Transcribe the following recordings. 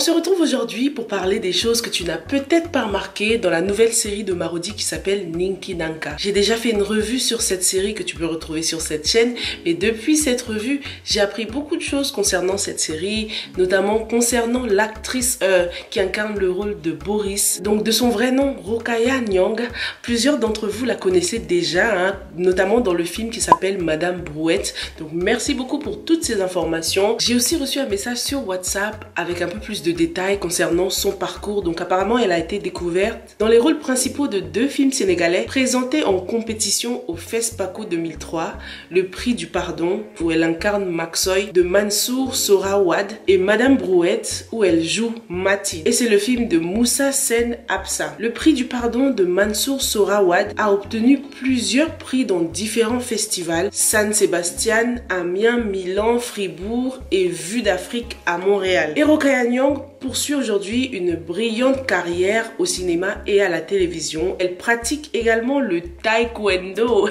On se retrouve aujourd'hui pour parler des choses que tu n'as peut-être pas remarquées dans la nouvelle série de Marodi qui s'appelle Ninki Nanka. J'ai déjà fait une revue sur cette série que tu peux retrouver sur cette chaîne, mais depuis cette revue, j'ai appris beaucoup de choses concernant cette série, notamment concernant l'actrice qui incarne le rôle de Boris. Donc de son vrai nom, Rokhaya Nyong. Plusieurs d'entre vous la connaissaient déjà, notamment dans le film qui s'appelle Madame Brouette. Donc merci beaucoup pour toutes ces informations. J'ai aussi reçu un message sur WhatsApp avec un peu plus de détails concernant son parcours. Donc apparemment elle a été découverte dans les rôles principaux de 2 films sénégalais présentés en compétition au FESPACO 2003, le prix du pardon où elle incarne Maxoy de Mansour Sohrawad et Madame Brouette où elle joue Mati. Et c'est le film de Moussa Sen Absa. Le prix du pardon de Mansour Sohrawad a obtenu plusieurs prix dans différents festivals: San Sebastian, Amiens, Milan, Fribourg et Vue d'Afrique à Montréal. Et Rokhaya Nyong poursuit aujourd'hui une brillante carrière au cinéma et à la télévision. Elle pratique également le taekwondo.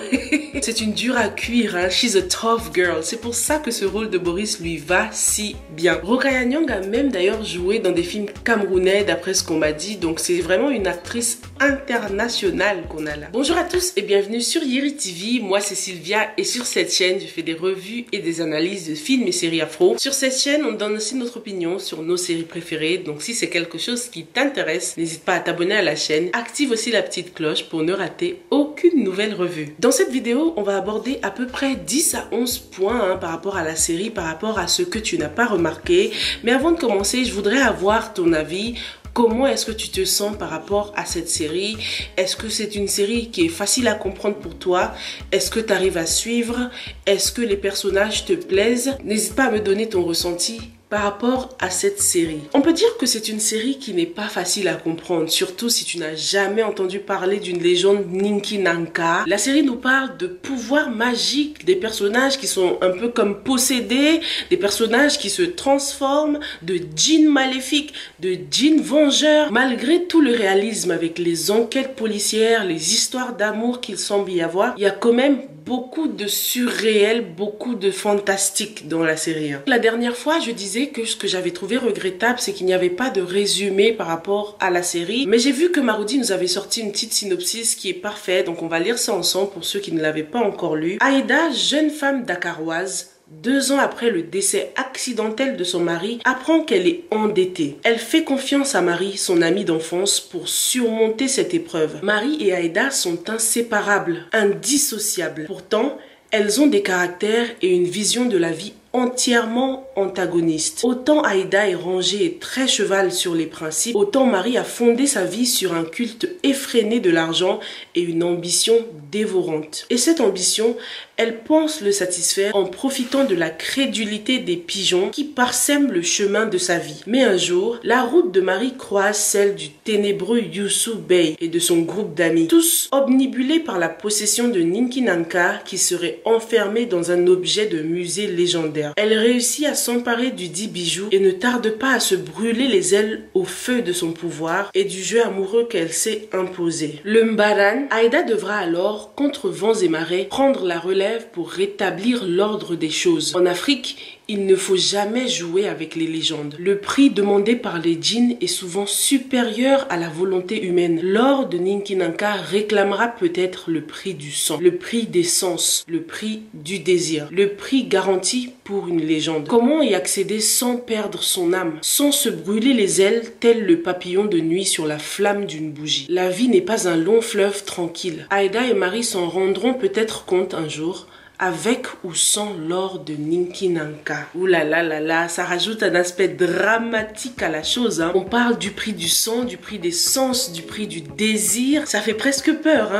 C'est une dure à cuire, She's a tough girl. C'est pour ça que ce rôle de Boris lui va si bien. Rokhaya Nyong a même d'ailleurs joué dans des films camerounais d'après ce qu'on m'a dit. Donc c'est vraiment une actrice internationale qu'on a là. Bonjour à tous et bienvenue sur Yeri TV. Moi c'est Sylvia et sur cette chaîne je fais des revues et des analyses de films et séries afro. Sur cette chaîne on donne aussi notre opinion sur nos séries préférées. Donc si c'est quelque chose qui t'intéresse, n'hésite pas à t'abonner à la chaîne. Active aussi la petite cloche pour ne rater aucune nouvelle revue. Dans cette vidéo, on va aborder à peu près 10 à 11 points par rapport à la série, par rapport à ce que tu n'as pas remarqué. Mais avant de commencer, je voudrais avoir ton avis. Comment est-ce que tu te sens par rapport à cette série? Est-ce que c'est une série qui est facile à comprendre pour toi? Est-ce que tu arrives à suivre? Est-ce que les personnages te plaisent? N'hésite pas à me donner ton ressenti par rapport à cette série. On peut dire que c'est une série qui n'est pas facile à comprendre, surtout si tu n'as jamais entendu parler d'une légende Ninki Nanka. La série nous parle de pouvoirs magiques, des personnages qui sont un peu comme possédés, des personnages qui se transforment, de djinns maléfiques, de djinns vengeurs. Malgré tout le réalisme avec les enquêtes policières, les histoires d'amour qu'il semble y avoir, il y a quand même beaucoup de surréel, beaucoup de fantastique dans la série. La dernière fois, je disais que ce que j'avais trouvé regrettable, c'est qu'il n'y avait pas de résumé par rapport à la série. Mais j'ai vu que Marodi nous avait sorti une petite synopsis qui est parfaite, donc on va lire ça ensemble pour ceux qui ne l'avaient pas encore lu. Aïda, jeune femme dakaroise, 2 ans après le décès accidentel de son mari, apprend qu'elle est endettée. Elle fait confiance à Marie, son amie d'enfance, pour surmonter cette épreuve. Marie et Aïda sont inséparables, indissociables. Pourtant, elles ont des caractères et une vision de la vie entièrement antagonistes. Autant Aïda est rangée et très cheval sur les principes, autant Marie a fondé sa vie sur un culte effréné de l'argent et une ambition dévorante. Et cette ambition, elle pense le satisfaire en profitant de la crédulité des pigeons qui parsèment le chemin de sa vie. Mais un jour, la route de Marie croise celle du ténébreux Youssou Bey et de son groupe d'amis, tous obnubilés par la possession de Ninki Nanka qui serait enfermée dans un objet de musée légendaire. Elle réussit à s'emparer du dit bijou et ne tarde pas à se brûler les ailes au feu de son pouvoir et du jeu amoureux qu'elle s'est imposé. Le Mbaran, Aïda devra alors, contre vents et marées, prendre la relève pour rétablir l'ordre des choses. En Afrique, il ne faut jamais jouer avec les légendes. Le prix demandé par les djinns est souvent supérieur à la volonté humaine. L'or de Ninki Nanka réclamera peut-être le prix du sang, le prix des sens, le prix du désir, le prix garanti pour une légende. Comment y accéder sans perdre son âme, sans se brûler les ailes tel le papillon de nuit sur la flamme d'une bougie? La vie n'est pas un long fleuve tranquille. Aïda et Marie s'en rendront peut-être compte un jour, avec ou sans l'or de Ninki Nanka. Ouh là là là là, ça rajoute un aspect dramatique à la chose. On parle du prix du sang, du prix des sens, du prix du désir. Ça fait presque peur.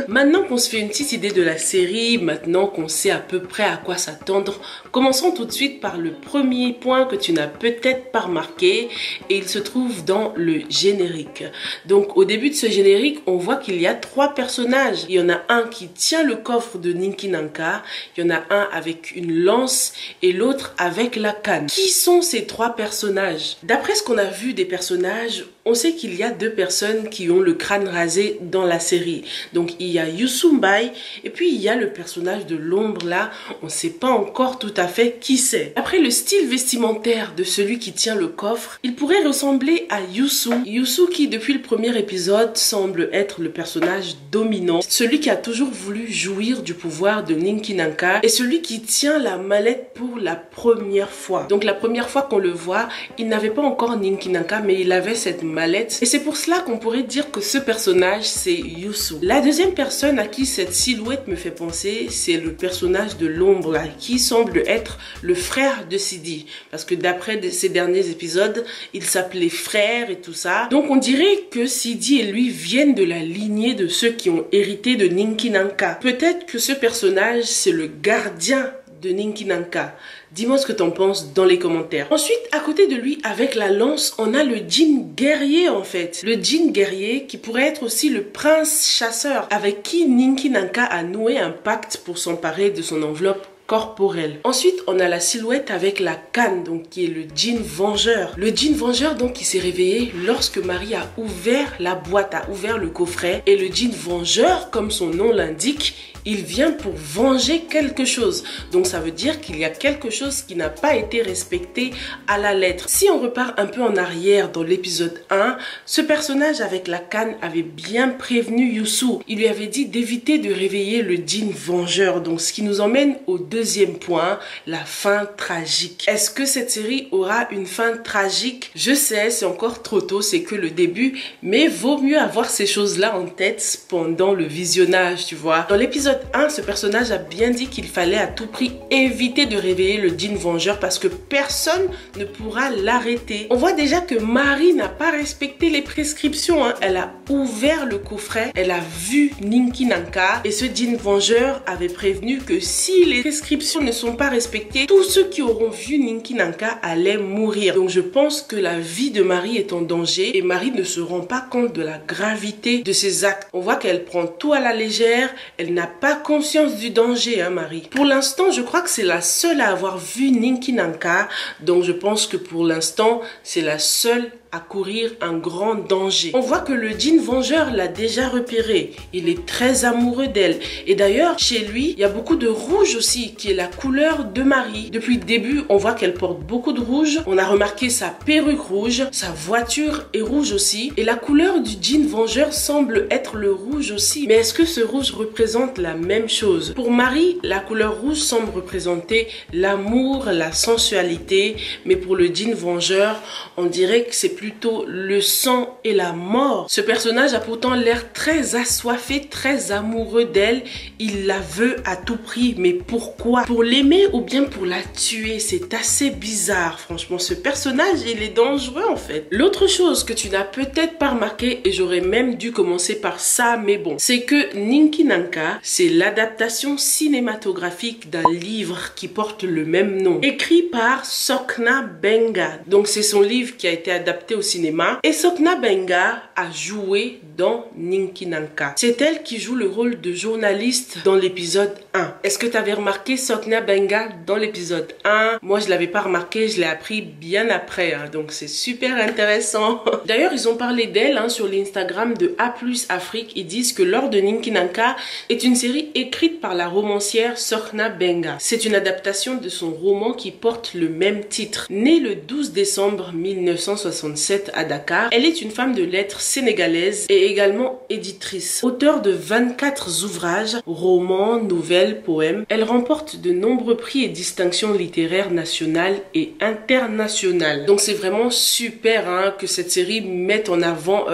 Maintenant qu'on se fait une petite idée de la série, maintenant qu'on sait à peu près à quoi s'attendre, commençons tout de suite par le premier point que tu n'as peut-être pas remarqué et il se trouve dans le générique. Donc au début de ce générique, on voit qu'il y a 3 personnages. Il y en a un qui tient le coffre de Ninki Nanka, Il y en a un avec une lance et l'autre avec la canne. Qui sont ces trois personnages? D'après ce qu'on a vu des personnages, on sait qu'il y a deux personnes qui ont le crâne rasé dans la série. Donc il y a Yusumbai et puis il y a le personnage de l'ombre là. On ne sait pas encore tout à fait qui c'est. Après le style vestimentaire de celui qui tient le coffre, il pourrait ressembler à Yusu. Yusu qui depuis le premier épisode semble être le personnage dominant. Celui qui a toujours voulu jouir du pouvoir de Ninki Nanka et celui qui tient la mallette pour la première fois. Donc la première fois qu'on le voit, il n'avait pas encore Ninki Nanka mais il avait cette mallette et c'est pour cela qu'on pourrait dire que ce personnage c'est Yusu. La deuxième personne à qui cette silhouette me fait penser, c'est le personnage de l'ombre là, qui semble être le frère de Sidi parce que d'après ces derniers épisodes, il s'appelait frère et tout ça. Donc on dirait que Sidi et lui viennent de la lignée de ceux qui ont hérité de Ninki Nanka. Peut-être que ce personnage c'est le gardien de Ninki Nanka. Dis-moi ce que t'en penses dans les commentaires. Ensuite, à côté de lui, avec la lance, on a le djinn guerrier en fait. Le djinn guerrier qui pourrait être aussi le prince chasseur avec qui Ninki Nanka a noué un pacte pour s'emparer de son enveloppe corporelle. Ensuite, on a la silhouette avec la canne, donc qui est le djinn vengeur. Le djinn vengeur donc qui s'est réveillé lorsque Marie a ouvert la boîte, a ouvert le coffret. Et le djinn vengeur, comme son nom l'indique, il vient pour venger quelque chose. Donc ça veut dire qu'il y a quelque chose qui n'a pas été respecté à la lettre. Si on repart un peu en arrière dans l'épisode 1, ce personnage avec la canne avait bien prévenu Yusu. Il lui avait dit d'éviter de réveiller le djinn vengeur. Donc ce qui nous emmène au deuxième point, la fin tragique. Est-ce que cette série aura une fin tragique? Je sais, c'est encore trop tôt, c'est que le début, mais vaut mieux avoir ces choses-là en tête pendant le visionnage, tu vois. Dans l'épisode 1, ce personnage a bien dit qu'il fallait à tout prix éviter de réveiller le djinn vengeur parce que personne ne pourra l'arrêter. On voit déjà que Marie n'a pas respecté les prescriptions, hein. Elle a ouvert le coffret, elle a vu Ninki Nanka et ce djinn vengeur avait prévenu que si les prescriptions ne sont pas respectées, tous ceux qui auront vu Ninki Nanka allaient mourir. Donc je pense que la vie de Marie est en danger et Marie ne se rend pas compte de la gravité de ses actes. On voit qu'elle prend tout à la légère, elle n'a pas conscience du danger, hein, Marie. Pour l'instant, je crois que c'est la seule à avoir vu Ninki Nanka, donc je pense que pour l'instant, c'est la seule à courir un grand danger. On voit que le djinn vengeur l'a déjà repéré. Il est très amoureux d'elle. Et d'ailleurs, chez lui, il y a beaucoup de rouge aussi, qui est la couleur de Marie. Depuis le début, on voit qu'elle porte beaucoup de rouge. On a remarqué sa perruque rouge, sa voiture est rouge aussi. Et la couleur du djinn vengeur semble être le rouge aussi. Mais est-ce que ce rouge représente la même chose? Pour Marie, la couleur rouge semble représenter l'amour, la sensualité. Mais pour le djinn vengeur, on dirait que c'est plutôt le sang et la mort. Ce personnage a pourtant l'air très assoiffé, très amoureux d'elle. Il la veut à tout prix. Mais pourquoi? Pour l'aimer ou bien pour la tuer? C'est assez bizarre. Franchement, ce personnage, il est dangereux en fait. L'autre chose que tu n'as peut-être pas remarqué, et j'aurais même dû commencer par ça, mais bon, c'est que Ninki Nanka, c'est l'adaptation cinématographique d'un livre qui porte le même nom, écrit par Sokna Benga. Donc c'est son livre qui a été adapté au cinéma et Sokna Benga a joué dans Ninki Nanka. C'est elle qui joue le rôle de journaliste dans l'épisode 1. Est-ce que tu avais remarqué Sokna Benga dans l'épisode 1? Moi, je l'avais pas remarqué, je l'ai appris bien après, hein, donc c'est super intéressant. D'ailleurs, ils ont parlé d'elle sur l'Instagram de A+ Afrique. Ils disent que Lord de Ninki Nanka est une série écrite par la romancière Sokna Benga. C'est une adaptation de son roman qui porte le même titre. Née le 12 décembre 1967 à Dakar, elle est une femme de lettres sénégalaise et également éditrice. Auteure de 24 ouvrages, romans, nouvelles, poèmes, elle remporte de nombreux prix et distinctions littéraires nationales et internationales. Donc c'est vraiment super que cette série mette en avant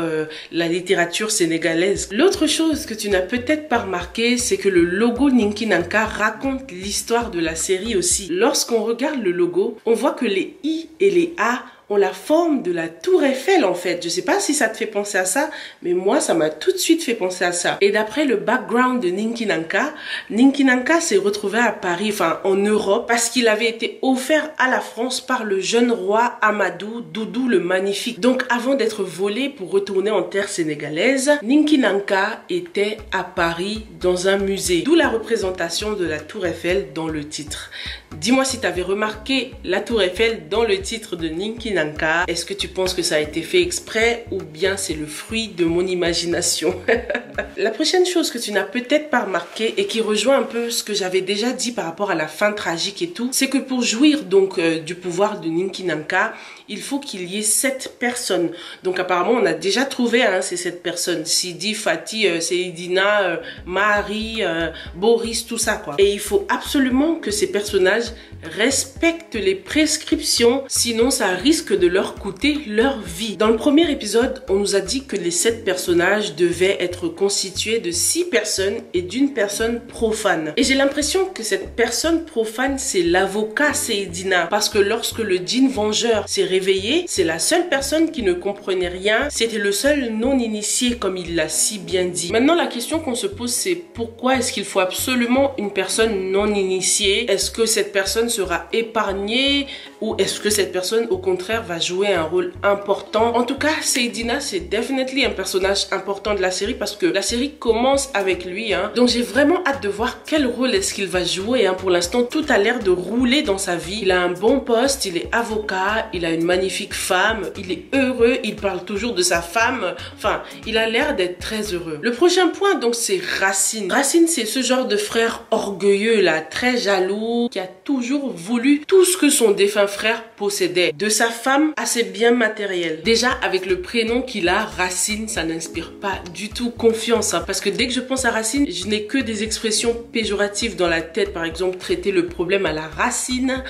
la littérature sénégalaise. L'autre chose que tu n'as peut-être pas remarqué, c'est que le logo Ninki Nanka raconte l'histoire de la série aussi. Lorsqu'on regarde le logo, on voit que les I et les A ont la forme de la tour Eiffel en fait. Je sais pas si ça te fait penser à ça, mais moi ça m'a tout de suite fait penser à ça. Et d'après le background de Ninki Nanka s'est retrouvé à Paris, enfin en Europe, parce qu'il avait été offert à la France par le jeune roi Amadou Doudou le Magnifique. Donc avant d'être volé pour retourner en terre sénégalaise, Ninki Nanka était à Paris dans un musée, d'où la représentation de la tour Eiffel dans le titre. Dis-moi si tu avais remarqué la tour Eiffel dans le titre de Ninki Nanka. Est-ce que tu penses que ça a été fait exprès ou bien c'est le fruit de mon imagination? La prochaine chose que tu n'as peut-être pas remarqué et qui rejoint un peu ce que j'avais déjà dit par rapport à la fin tragique et tout, c'est que pour jouir donc du pouvoir de Ninki Nanka, il faut qu'il y ait 7 personnes. Donc apparemment on a déjà trouvé ces 7 personnes. Sidi, Fatih, Seydina, Marie, Boris, tout ça quoi. Et il faut absolument que ces personnages respectent les prescriptions, sinon ça risque de leur coûter leur vie. Dans le premier épisode, on nous a dit que les 7 personnages devaient être constitués de 6 personnes et d'une personne profane. Et j'ai l'impression que cette personne profane, c'est l'avocat Seydina, parce que lorsque le djinn vengeur s'est réveillé, c'est la seule personne qui ne comprenait rien, c'était le seul non-initié comme il l'a si bien dit. Maintenant la question qu'on se pose, c'est pourquoi est-ce qu'il faut absolument une personne non-initiée? Est-ce que cette personne sera épargnée ou est-ce que cette personne au contraire va jouer un rôle important? En tout cas, Seydina c'est definitely un personnage important de la série parce que la série commence avec lui. Donc j'ai vraiment hâte de voir quel rôle est-ce qu'il va jouer. Pour l'instant, tout a l'air de rouler dans sa vie. Il a un bon poste, il est avocat, il a une magnifique femme, il est heureux, il parle toujours de sa femme. Enfin, il a l'air d'être très heureux. Le prochain point, donc, c'est Racine. Racine, c'est ce genre de frère orgueilleux, là, très jaloux, qui a toujours voulu tout ce que son défunt frère possédait. De sa femme à ses biens matériels. Déjà, avec le prénom qu'il a, Racine, ça n'inspire pas du tout confiance. Parce que dès que je pense à Racine, je n'ai que des expressions péjoratives dans la tête. Par exemple, traiter le problème à la racine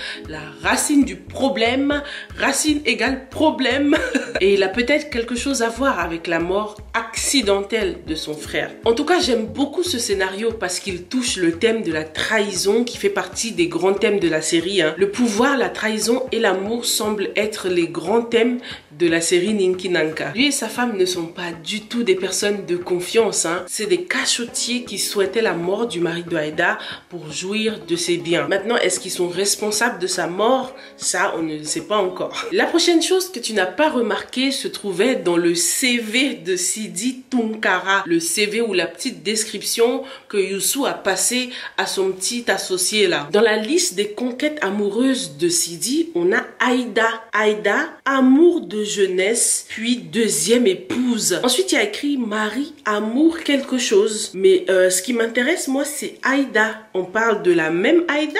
du problème, racine égale problème. Et il a peut-être quelque chose à voir avec la mort accidentelle de son frère. En tout cas, j'aime beaucoup ce scénario parce qu'il touche le thème de la trahison qui fait partie des grands thèmes de la série. Le pouvoir, la trahison et l'amour semblent être les grands thèmes de la série Ninki Nanka. Lui et sa femme ne sont pas du tout des personnes de confiance. C'est des cachotiers qui souhaitaient la mort du mari de Aïda pour jouir de ses biens. Maintenant, est-ce qu'ils sont responsables de sa mort? Ça, on ne le sait pas encore. La prochaine chose que tu n'as pas remarqué se trouvait dans le CV de Sidi Tounkara. Le CV ou la petite description que Youssou a passé à son petit associé là. Dans la liste des conquêtes amoureuses de Sidi, on a Aïda. Aïda, amour de jeunesse, puis deuxième épouse. Ensuite, il y a écrit Marie, amour quelque chose. Mais ce qui m'intéresse, moi, c'est Aïda. On parle de la même Aïda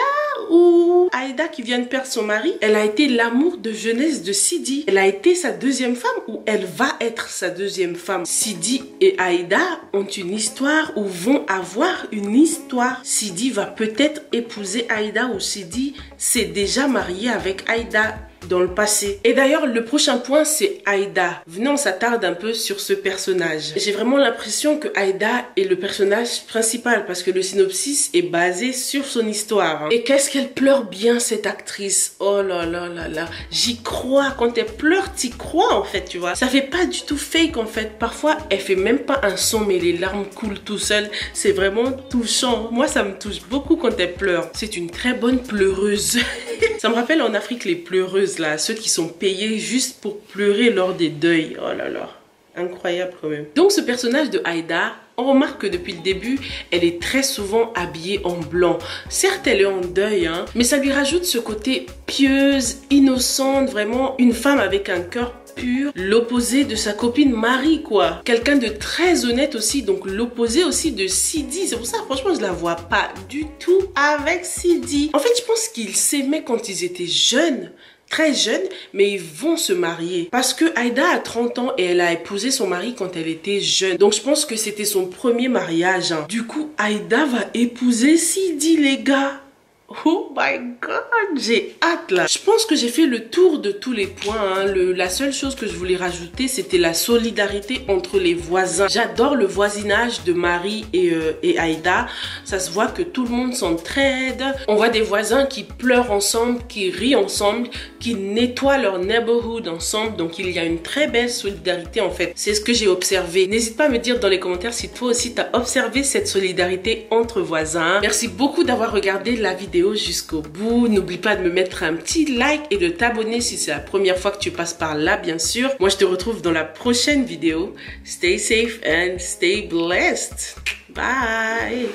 ou Aïda qui vient de perdre son mari? Elle a été l'amour de jeunesse de Sidi. Elle a été sa deuxième femme ou elle va être sa deuxième femme? Sidi et Aïda ont une histoire ou vont avoir une histoire. Sidi va peut-être épouser Aïda ou Sidi s'est déjà marié avec Aïda dans le passé. Et d'ailleurs, le prochain point, c'est Aïda. Venez, on s'attarde un peu sur ce personnage. J'ai vraiment l'impression que Aïda est le personnage principal parce que le synopsis est basé sur son histoire. Et qu'est-ce qu'elle pleure bien, cette actrice. Oh là là là là. J'y crois. Quand elle pleure, t'y crois en fait, tu vois. Ça fait pas du tout fake en fait. Parfois, elle fait même pas un son, mais les larmes coulent tout seul. C'est vraiment touchant. Moi, ça me touche beaucoup quand elle pleure. C'est une très bonne pleureuse. Ça me rappelle en Afrique les pleureuses là, ceux qui sont payés juste pour pleurer lors des deuils. Oh là là, incroyable quand même. Donc ce personnage de Aïda, on remarque que depuis le début, elle est très souvent habillée en blanc. Certes, elle est en deuil, mais ça lui rajoute ce côté pieuse, innocente, vraiment une femme avec un cœur pur, l'opposé de sa copine Marie quoi. Quelqu'un de très honnête aussi, donc l'opposé aussi de Sidi. C'est pour ça franchement je la vois pas du tout avec Sidi. En fait je pense qu'ils s'aimaient quand ils étaient jeunes, très jeunes, mais ils vont se marier. Parce que Aïda a 30 ans et elle a épousé son mari quand elle était jeune. Donc je pense que c'était son premier mariage. Du coup Aïda va épouser Sidi les gars. Oh my god, j'ai hâte là. Je pense que j'ai fait le tour de tous les points. Hein. La seule chose que je voulais rajouter, c'était la solidarité entre les voisins. J'adore le voisinage de Marie et Aïda. Ça se voit que tout le monde s'entraide. On voit des voisins qui pleurent ensemble, qui rient ensemble, qui nettoient leur neighborhood ensemble. Donc il y a une très belle solidarité en fait. C'est ce que j'ai observé. N'hésite pas à me dire dans les commentaires si toi aussi tu as observé cette solidarité entre voisins. Merci beaucoup d'avoir regardé la vidéo jusqu'au bout. N'oublie pas de me mettre un petit like et de t'abonner si c'est la première fois que tu passes par là, bien sûr. Moi, je te retrouve dans la prochaine vidéo. Stay safe and stay blessed. Bye!